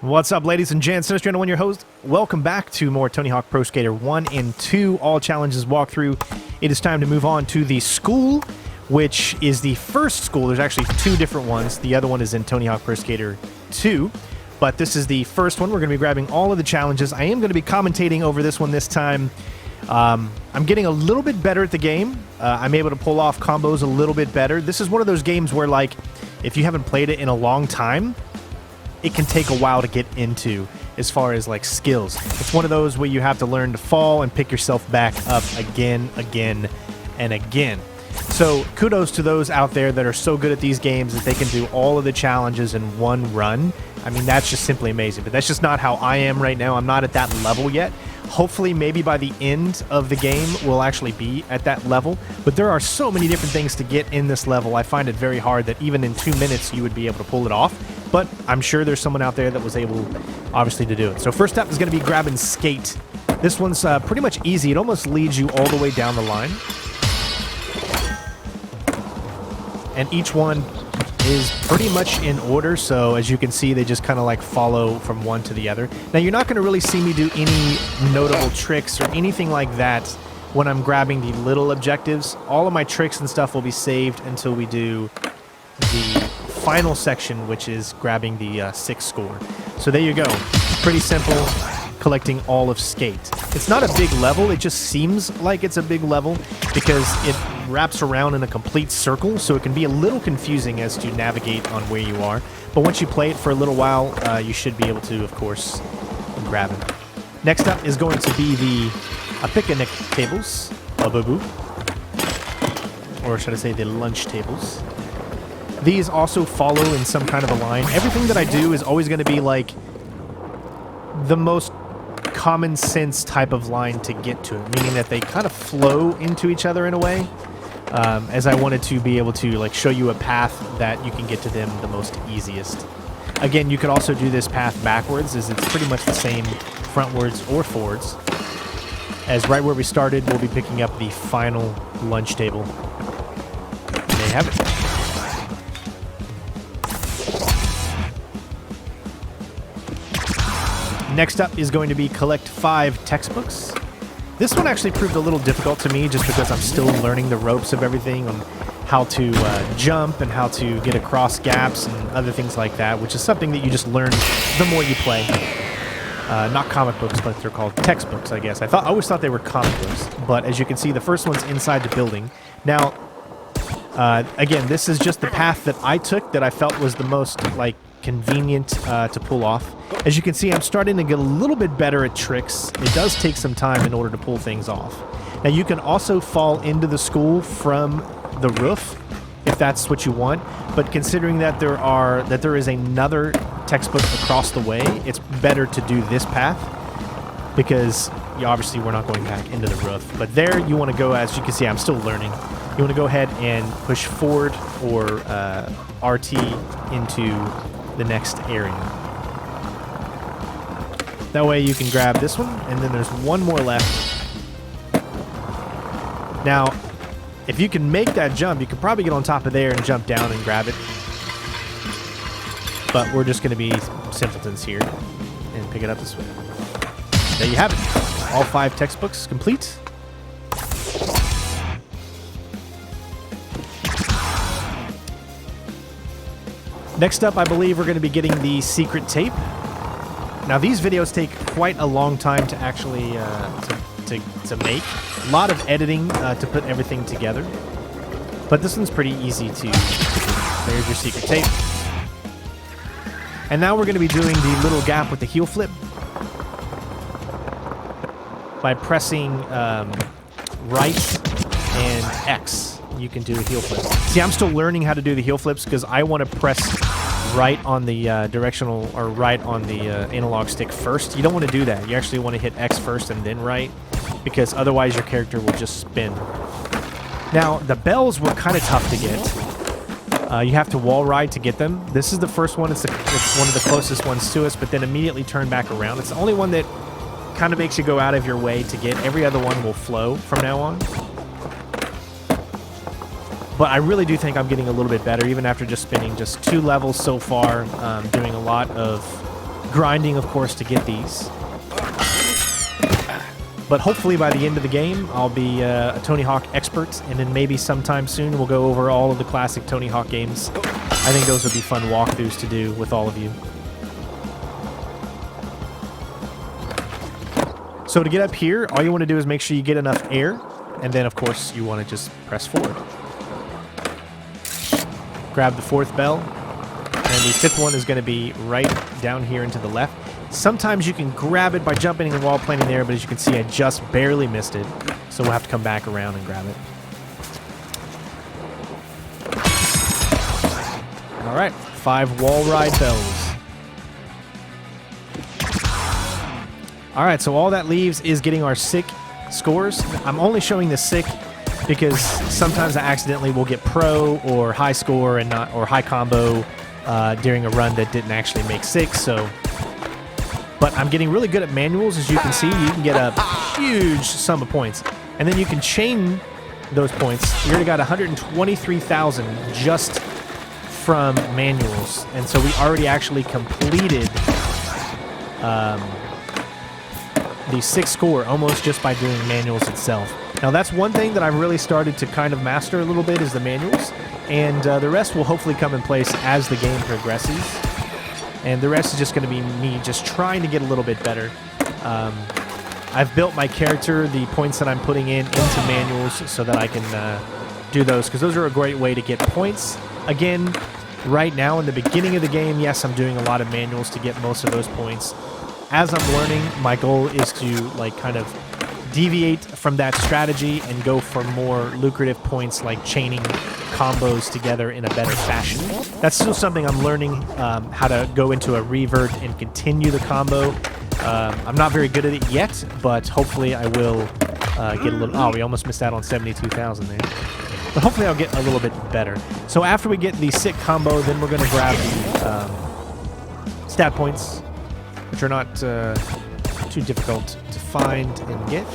What's up, ladies and gents? Sinistry, one your host. Welcome back to more Tony Hawk Pro Skater 1 and 2 All Challenges walkthrough. It is time to move on to the school, which is the first school. There's actually two different ones. The other one is in Tony Hawk Pro Skater 2, but this is the first one. We're going to be grabbing all of the challenges. I am going to be commentating over this one this time. I'm getting a little bit better at the game. I'm able to pull off combos a little bit better. This is one of those games where, like, if you haven't played it in a long time, it can take a while to get into as far as like skills. It's one of those where you have to learn to fall and pick yourself back up again, and again. So kudos to those out there that are so good at these games that they can do all of the challenges in one run. I mean, that's just simply amazing. But that's just not how I am right now. I'm not at that level yet. Hopefully, maybe by the end of the game, we'll actually be at that level. But there are so many different things to get in this level. I find it very hard that even in 2 minutes, you would be able to pull it off. But I'm sure there's someone out there that was able, obviously, to do it. So first up is going to be grabbing S.K.A.T.E. This one's pretty much easy. It almost leads you all the way down the line. And each one is pretty much in order, so as you can see, they just kind of like follow from one to the other. Now, you're not going to really see me do any notable tricks or anything like that when I'm grabbing the little objectives. All of my tricks and stuff will be saved until we do the final section, which is grabbing the 6 score. So there you go. Pretty simple, collecting all of S.K.A.T.E. It's not a big level, it just seems like it's a big level because it wraps around in a complete circle, so it can be a little confusing as to navigate on where you are. But once you play it for a little while, you should be able to, of course, grab it. Next up is going to be the picnic tables, or should I say the lunch tables. These also follow in some kind of a line. Everything that I do is always going to be like the most common sense type of line to get to it, meaning that they kind of flow into each other in a way, as I wanted to be able to like show you a path that you can get to them the most easiest. Again, you could also do this path backwards, as it's pretty much the same frontwards or forwards. As right where we started, we'll be picking up the final lunch table. And there you have it. Next up is going to be collect 5 textbooks. This one actually proved a little difficult to me just because I'm still learning the ropes of everything on how to jump and how to get across gaps and other things like that, which is something that you just learn the more you play. Not comic books, but they're called textbooks, I guess. I always thought they were comic books, but as you can see, the first one's inside the building. Now, again, this is just the path that I took that I felt was the most like convenient to pull off. As you can see, I'm starting to get a little bit better at tricks. It does take some time in order to pull things off. Now, you can also fall into the school from the roof if that's what you want, but considering that there is another textbook across the way, it's better to do this path because obviously we're not going back into the roof. But there you want to go, as you can see, I'm still learning. You want to go ahead and push forward or RT into the next area. That way you can grab this one, and then there's one more left. Now, if you can make that jump, you could probably get on top of there and jump down and grab it. But we're just going to be simpletons here and pick it up this way. There you have it. All 5 textbooks complete. Next up, I believe we're going to be getting the secret tape. Now, these videos take quite a long time to actually to make. A lot of editing to put everything together. But this one's pretty easy to do. There's your secret tape. And now we're going to be doing the little gap with the heel flip. By pressing right and X, you can do a heel flip. See, I'm still learning how to do the heel flips because I want to press right on the directional, or right on the analog stick first. You don't want to do that. You actually want to hit X first and then right, because otherwise your character will just spin. Now, the bells were kind of tough to get. You have to wall ride to get them. This is the first one. It's one of the closest ones to us, but then immediately turn back around. It's the only one that kind of makes you go out of your way to get. Every other one will flow from now on. But I really do think I'm getting a little bit better, even after just spinning just 2 levels so far, doing a lot of grinding, of course, to get these. But hopefully by the end of the game, I'll be a Tony Hawk expert, and then maybe sometime soon we'll go over all of the classic Tony Hawk games. I think those would be fun walkthroughs to do with all of you. So to get up here, all you want to do is make sure you get enough air, and then of course you want to just press forward. Grab the 4th bell, and the 5th one is going to be right down here and to the left. Sometimes you can grab it by jumping in while planting there, but as you can see, I just barely missed it, so we'll have to come back around and grab it. All right, 5 Wallride bells. All right, so all that leaves is getting our sick scores. I'm only showing the sick because sometimes I accidentally will get pro or high score and not, or high combo during a run that didn't actually make 6. So, but I'm getting really good at manuals. As you can see, you can get a huge sum of points, and then you can chain those points. You already got 123,000 just from manuals, and so we already actually completed the 6th score almost just by doing manuals itself. Now that's one thing that I've really started to kind of master a little bit is the manuals, and the rest will hopefully come in place as the game progresses, and the rest is just going to be me just trying to get a little bit better. I've built my character, the points that I'm putting in, into manuals so that I can do those, because those are a great way to get points. Again, right now in the beginning of the game, yes, I'm doing a lot of manuals to get most of those points. As I'm learning, my goal is to like kind of deviate from that strategy and go for more lucrative points like chaining combos together in a better fashion. That's still something I'm learning, how to go into a revert and continue the combo. I'm not very good at it yet, but hopefully I will get a little... Oh, we almost missed out on 72,000 there. But hopefully I'll get a little bit better. So after we get the sick combo, then we're going to grab the stat points, which are not too difficult to find and get.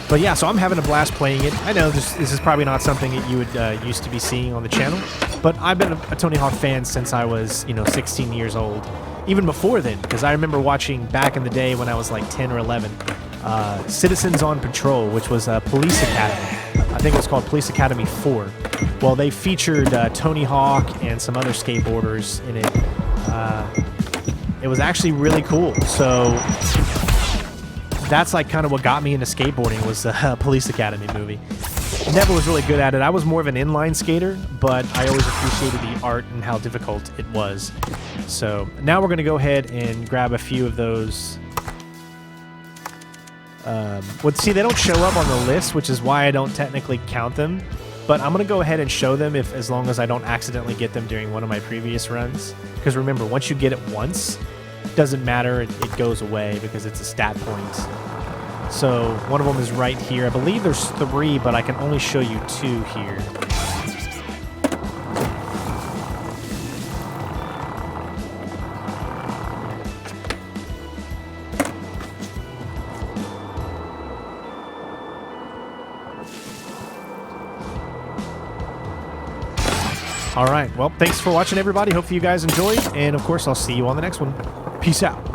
But yeah, so I'm having a blast playing it. I know this is probably not something that you would used to be seeing on the channel, but I've been a Tony Hawk fan since I was, 16 years old. Even before then, because I remember watching back in the day when I was like 10 or 11, Citizens on Patrol, which was a Police Academy. I think it was called Police Academy 4. Well, they featured Tony Hawk and some other skateboarders in it. It was actually really cool. So that's like kind of what got me into skateboarding, was the Police Academy movie. Never was really good at it. I was more of an inline skater, but I always appreciated the art and how difficult it was. So now we're going to go ahead and grab a few of those. See, they don't show up on the list, which is why I don't technically count them. But I'm going to go ahead and show them as long as I don't accidentally get them during one of my previous runs. Because remember, once you get it once, it doesn't matter. It goes away because it's a stat point. So one of them is right here. I believe there's 3, but I can only show you 2 here. All right, well, thanks for watching, everybody. Hopefully you guys enjoyed, and of course, I'll see you on the next one. Peace out.